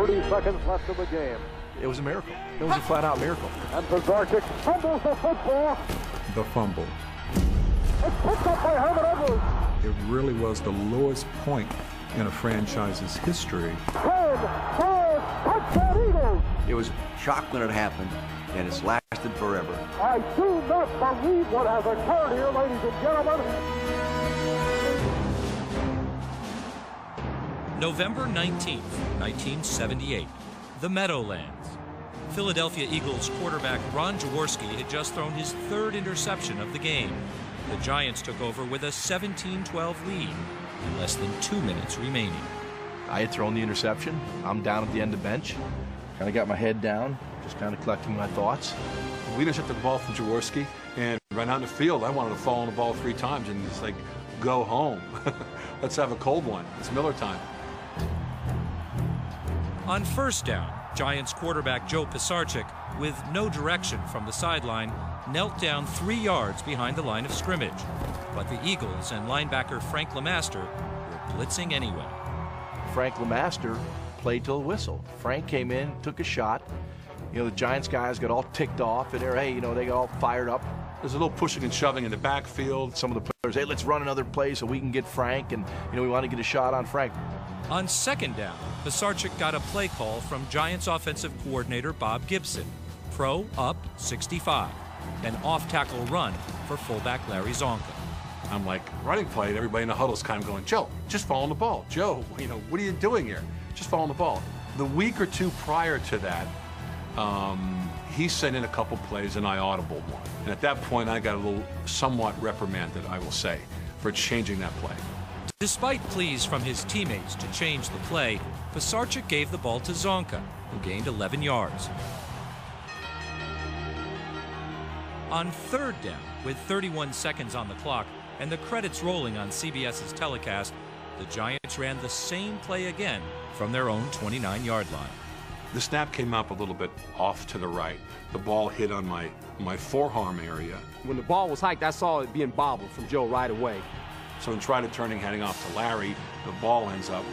30 seconds left of the game. It was a miracle. It was a flat-out miracle. And Pizarczyk fumbles the football. The fumble. It's picked up by Herm Edwards. It really was the lowest point in a franchise's history. 10, 5, touchdown Eagles. It was shock when it happened, and it's lasted forever. I do not believe what has occurred here, ladies and gentlemen. November 19th, 1978, the Meadowlands. Philadelphia Eagles quarterback Ron Jaworski had just thrown his third interception of the game. The Giants took over with a 17-12 lead and less than 2 minutes remaining. I had thrown the interception. I'm down at the end of the bench. Kind of got my head down, just kind of collecting my thoughts. We intercepted the ball from Jaworski and ran out in the field. I wanted to fall on the ball 3 times and it's like, go home. Let's have a cold one. It's Miller time. On first down, Giants quarterback Joe Pisarcik, with no direction from the sideline, knelt down 3 yards behind the line of scrimmage. But the Eagles and linebacker Frank LeMaster were blitzing anyway. Frank LeMaster played till the whistle. Frank came in, took a shot. You know, the Giants guys got all ticked off and hey, you know, they got all fired up. There's a little pushing and shoving in the backfield. Some of the players, hey, let's run another play so we can get Frank, and you know, we want to get a shot on Frank. On second down, Pisarcik got a play call from Giants offensive coordinator Bob Gibson. Pro up 65. An off-tackle run for fullback Larry Zonka. I'm like, running play, and everybody in the huddle's kind of going, Joe, just fall on the ball. Joe, you know, what are you doing here? Just fall on the ball. The week or two prior to that, he sent in a couple plays and I audibled one. And at that point, I got a little somewhat reprimanded, I will say, for changing that play. Despite pleas from his teammates to change the play, Pisarcik gave the ball to Zonka, who gained 11 yards. On third down, with 31 seconds on the clock and the credits rolling on CBS's telecast, the Giants ran the same play again from their own 29-yard line. The snap came up a little bit off to the right. The ball hit on my forearm area. When the ball was hiked, I saw it being bobbled from Joe right away. So in trying to turning, handing off to Larry, the ball ends up,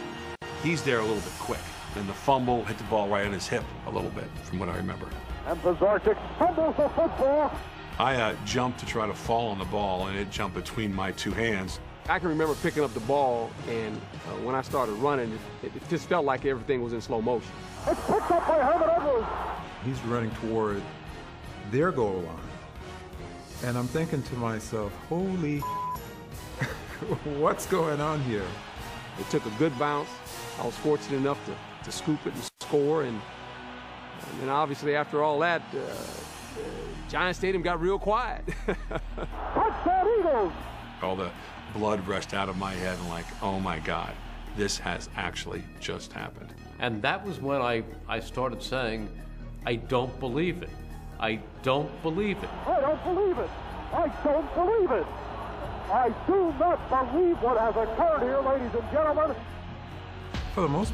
he's there a little bit quick. Then the fumble hit the ball right on his hip a little bit, from what I remember. And Pizarczyk fumbles the football. I jumped to try to fall on the ball, and it jumped between my 2 hands. I can remember picking up the ball, and when I started running, it just felt like everything was in slow motion. It's picked up by Herm Edwards. He's running toward their goal line. And I'm thinking to myself, holy, what's going on here? It took a good bounce. I was fortunate enough to scoop it and score, and then obviously after all that, Giant Stadium got real quiet. Touchdown Eagles. All the blood rushed out of my head and like, oh my God, this has actually just happened. And that was when I started saying, I don't believe it. I don't believe it. I don't believe it. I don't believe it. I do not believe what has occurred here, ladies and gentlemen. For the most